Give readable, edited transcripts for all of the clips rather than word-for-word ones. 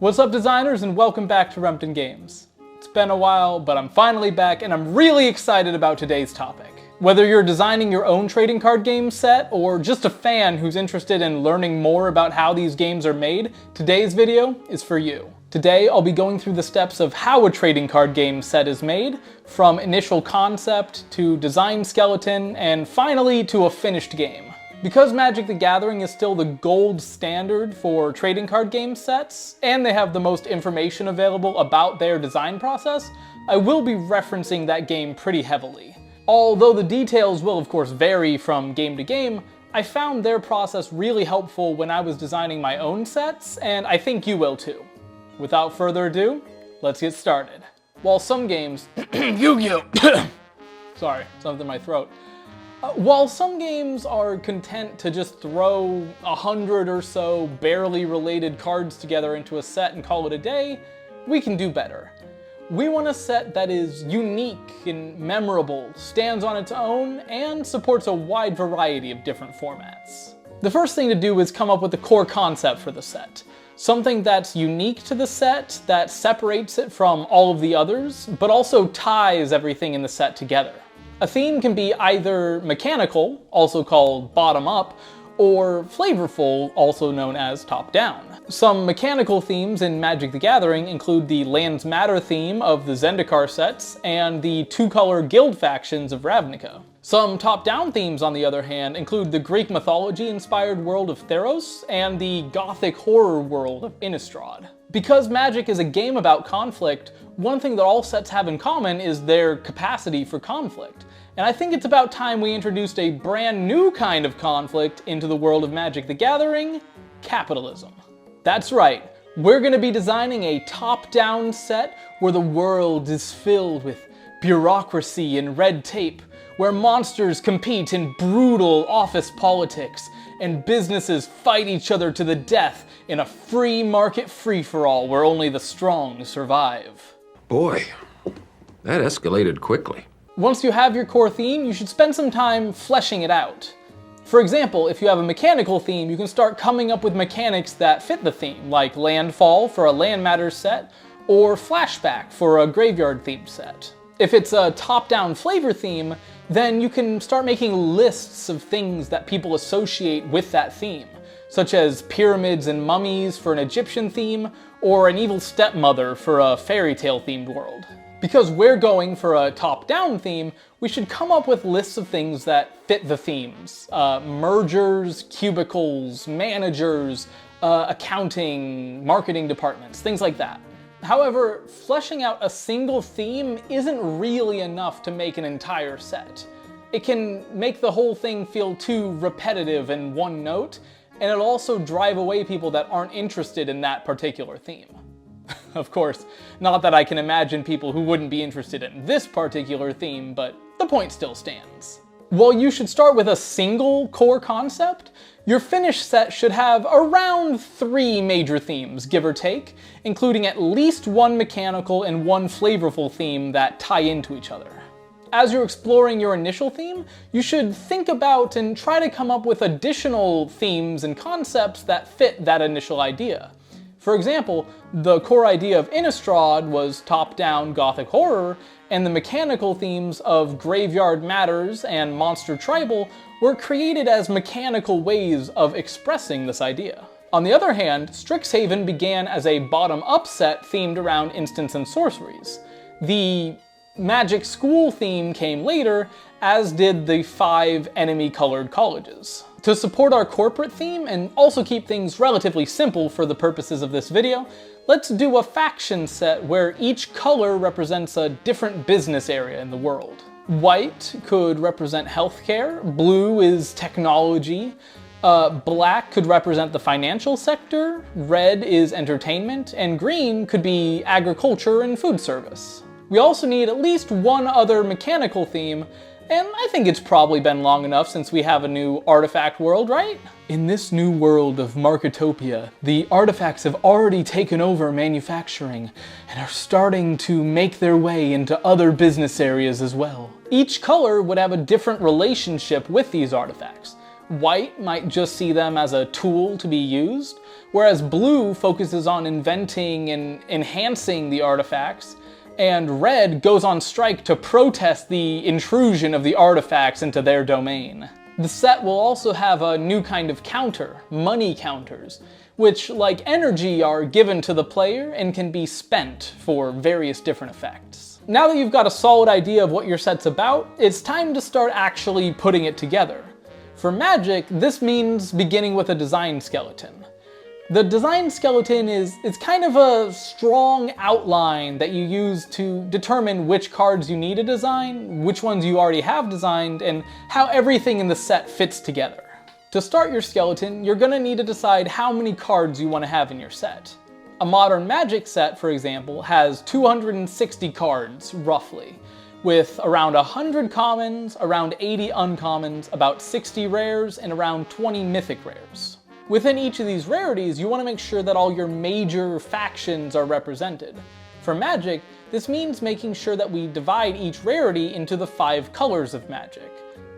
What's up, designers, and welcome back to Rempton Games. It's been a while, but I'm finally back and I'm really excited about today's topic. Whether you're designing your own trading card game set or just a fan who's interested in learning more about how these games are made, today's video is for you. Today, I'll be going through the steps of how a trading card game set is made, from initial concept to design skeleton, and finally to a finished game. Because Magic the Gathering is still the gold standard for trading card game sets, and they have the most information available about their design process, I will be referencing that game pretty heavily. Although the details will of course vary from game to game, I found their process really helpful when I was designing my own sets, and I think you will too. Without further ado, let's get started. While some games... Yu-Gi-Oh! Sorry, something in my throat. While some games are content to just throw 100 or so barely related cards together into a set and call it a day, we can do better. We want a set that is unique and memorable, stands on its own, and supports a wide variety of different formats. The first thing to do is come up with the core concept for the set. Something that's unique to the set, that separates it from all of the others, but also ties everything in the set together. A theme can be either mechanical, also called bottom-up, or flavorful, also known as top-down. Some mechanical themes in Magic the Gathering include the Lands Matter theme of the Zendikar sets and the two-color guild factions of Ravnica. Some top-down themes, on the other hand, include the Greek mythology-inspired world of Theros and the gothic horror world of Innistrad. Because Magic is a game about conflict, one thing that all sets have in common is their capacity for conflict. And I think it's about time we introduced a brand new kind of conflict into the world of Magic the Gathering: capitalism. That's right, we're going to be designing a top-down set where the world is filled with bureaucracy and red tape, where monsters compete in brutal office politics, and businesses fight each other to the death in a free market free-for-all where only the strong survive. Boy, that escalated quickly. Once you have your core theme, you should spend some time fleshing it out. For example, if you have a mechanical theme, you can start coming up with mechanics that fit the theme, like Landfall for a Land Matters set, or Flashback for a Graveyard-themed set. If it's a top-down flavor theme, then you can start making lists of things that people associate with that theme, such as pyramids and mummies for an Egyptian theme, or an evil stepmother for a fairy tale themed world. Because we're going for a top-down theme, we should come up with lists of things that fit the themes. Mergers, cubicles, managers, accounting, marketing departments, things like that. However, fleshing out a single theme isn't really enough to make an entire set. It can make the whole thing feel too repetitive and one note, and it'll also drive away people that aren't interested in that particular theme. Of course, not that I can imagine people who wouldn't be interested in this particular theme, but the point still stands. While you should start with a single core concept, your finished set should have around 3 major themes, give or take, including at least one mechanical and one flavorful theme that tie into each other. As you're exploring your initial theme, you should think about and try to come up with additional themes and concepts that fit that initial idea. For example, the core idea of Innistrad was top-down gothic horror, and the mechanical themes of Graveyard Matters and Monster Tribal were created as mechanical ways of expressing this idea. On the other hand, Strixhaven began as a bottom-up set themed around instants and sorceries. The Magic School theme came later, as did the 5 enemy-colored colleges. To support our corporate theme and also keep things relatively simple for the purposes of this video, let's do a faction set where each color represents a different business area in the world. White could represent healthcare, blue is technology, black could represent the financial sector, red is entertainment, and green could be agriculture and food service. We also need at least one other mechanical theme, and I think it's probably been long enough since we have a new artifact world, right? In this new world of Marketopia, the artifacts have already taken over manufacturing and are starting to make their way into other business areas as well. Each color would have a different relationship with these artifacts. White might just see them as a tool to be used, whereas blue focuses on inventing and enhancing the artifacts, and red goes on strike to protest the intrusion of the artifacts into their domain. The set will also have a new kind of counter, money counters, which, like energy, are given to the player and can be spent for various different effects. Now that you've got a solid idea of what your set's about, it's time to start actually putting it together. For Magic, this means beginning with a design skeleton. The design skeleton is kind of a strong outline that you use to determine which cards you need to design, which ones you already have designed, and how everything in the set fits together. To start your skeleton, you're going to need to decide how many cards you want to have in your set. A modern Magic set, for example, has 260 cards, roughly, with around 100 commons, around 80 uncommons, about 60 rares, and around 20 mythic rares. Within each of these rarities, you want to make sure that all your major factions are represented. For Magic, this means making sure that we divide each rarity into the 5 colors of Magic.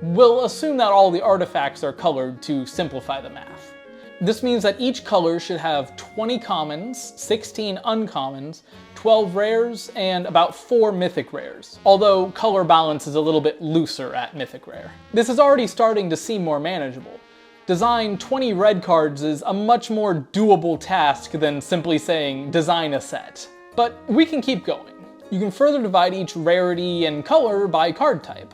We'll assume that all the artifacts are colored to simplify the math. This means that each color should have 20 commons, 16 uncommons, 12 rares, and about 4 mythic rares, although color balance is a little bit looser at mythic rare. This is already starting to seem more manageable. Design 20 red cards is a much more doable task than simply saying design a set. But we can keep going. You can further divide each rarity and color by card type.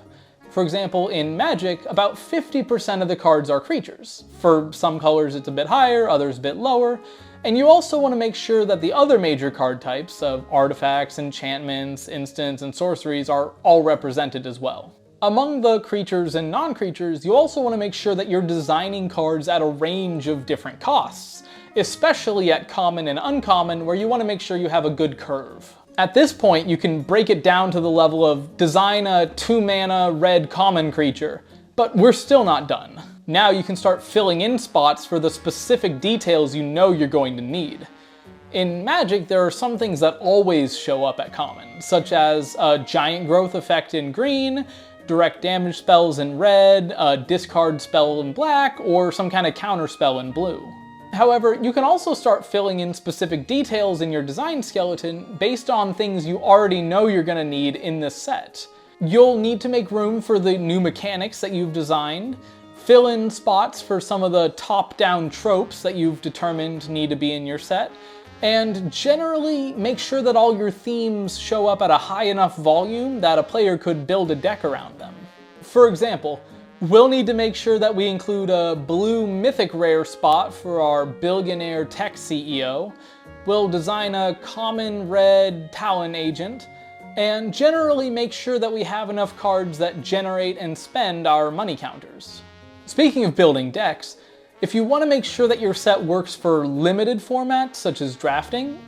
For example, in Magic, about 50% of the cards are creatures. For some colors it's a bit higher, others a bit lower, and you also want to make sure that the other major card types of artifacts, enchantments, instants, and sorceries are all represented as well. Among the creatures and non-creatures, you also want to make sure that you're designing cards at a range of different costs, especially at common and uncommon, where you want to make sure you have a good curve. At this point, you can break it down to the level of design a 2-mana red common creature, but we're still not done. Now you can start filling in spots for the specific details you know you're going to need. In Magic, there are some things that always show up at common, such as a giant growth effect in green, direct damage spells in red, a discard spell in black, or some kind of counter spell in blue. However, you can also start filling in specific details in your design skeleton based on things you already know you're going to need in this set. You'll need to make room for the new mechanics that you've designed, fill in spots for some of the top-down tropes that you've determined need to be in your set, and generally make sure that all your themes show up at a high enough volume that a player could build a deck around them. For example, we'll need to make sure that we include a blue mythic rare spot for our billionaire tech CEO, we'll design a common red Talon agent, and generally make sure that we have enough cards that generate and spend our money counters. Speaking of building decks, if you want to make sure that your set works for limited formats such as drafting,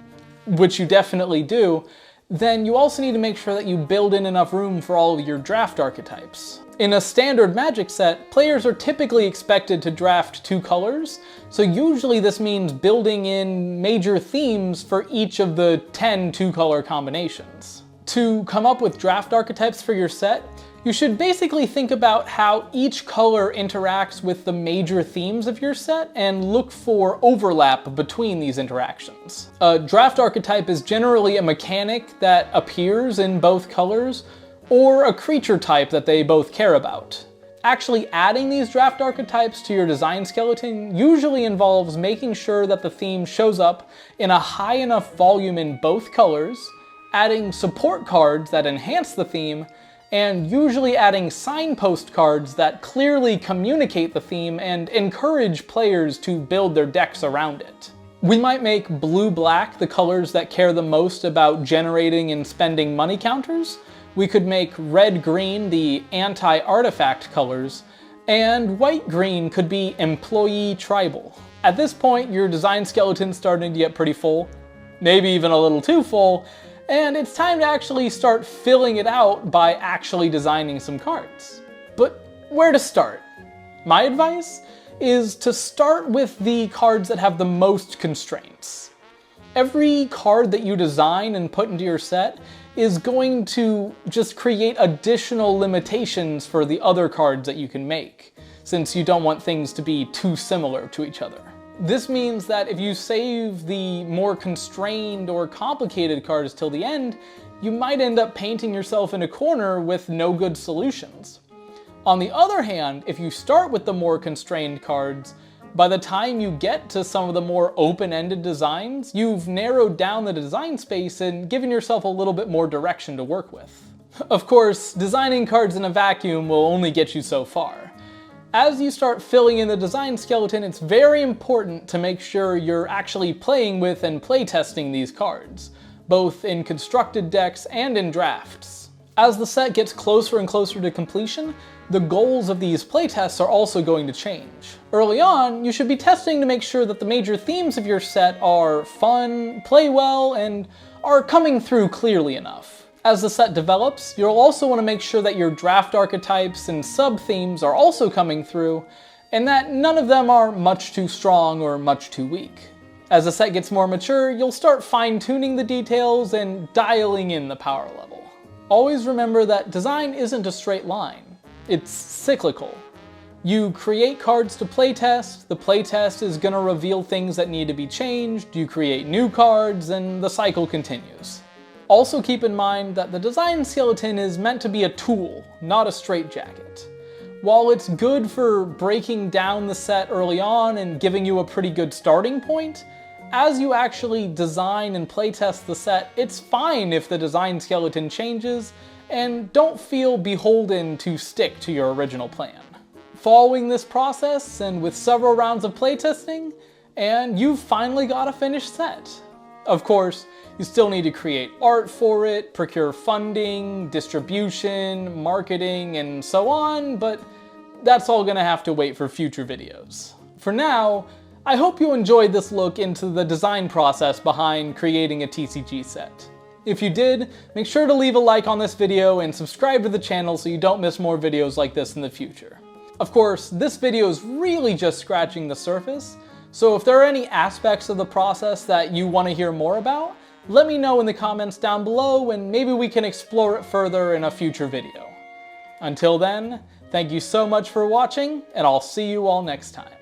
which you definitely do, then you also need to make sure that you build in enough room for all of your draft archetypes. In a standard Magic set, players are typically expected to draft 2 colors, so usually this means building in major themes for each of the 10 2-color combinations. To come up with draft archetypes for your set, you should basically think about how each color interacts with the major themes of your set and look for overlap between these interactions. A draft archetype is generally a mechanic that appears in both colors, or a creature type that they both care about. Actually adding these draft archetypes to your design skeleton usually involves making sure that the theme shows up in a high enough volume in both colors, adding support cards that enhance the theme, and usually adding signpost cards that clearly communicate the theme and encourage players to build their decks around it. We might make blue-black the colors that care the most about generating and spending money counters. We could make red-green the anti-artifact colors, and white-green could be employee tribal. At this point, your design skeleton's starting to get pretty full, maybe even a little too full, and it's time to actually start filling it out by actually designing some cards. But where to start? My advice is to start with the cards that have the most constraints. Every card that you design and put into your set is going to just create additional limitations for the other cards that you can make. since you don't want things to be too similar to each other. This means that if you save the more constrained or complicated cards till the end, you might end up painting yourself in a corner with no good solutions. On the other hand, if you start with the more constrained cards, by the time you get to some of the more open-ended designs, you've narrowed down the design space and given yourself a little bit more direction to work with. Of course, designing cards in a vacuum will only get you so far. As you start filling in the design skeleton, it's very important to make sure you're actually playing with and playtesting these cards, both in constructed decks and in drafts. As the set gets closer and closer to completion, the goals of these playtests are also going to change. Early on, you should be testing to make sure that the major themes of your set are fun, play well, and are coming through clearly enough. As the set develops, you'll also want to make sure that your draft archetypes and sub-themes are also coming through, and that none of them are much too strong or much too weak. As the set gets more mature, you'll start fine-tuning the details and dialing in the power level. Always remember that design isn't a straight line. It's cyclical. You create cards to playtest, the playtest is going to reveal things that need to be changed, you create new cards, and the cycle continues. Also keep in mind that the design skeleton is meant to be a tool, not a straitjacket. While it's good for breaking down the set early on and giving you a pretty good starting point, as you actually design and playtest the set, it's fine if the design skeleton changes, and don't feel beholden to stick to your original plan. Following this process, and with several rounds of playtesting, and you've finally got a finished set. Of course, you still need to create art for it, procure funding, distribution, marketing, and so on, but that's all gonna have to wait for future videos. For now, I hope you enjoyed this look into the design process behind creating a TCG set. If you did, make sure to leave a like on this video and subscribe to the channel so you don't miss more videos like this in the future. Of course, this video is really just scratching the surface, so if there are any aspects of the process that you want to hear more about, let me know in the comments down below and maybe we can explore it further in a future video. Until then, thank you so much for watching, and I'll see you all next time.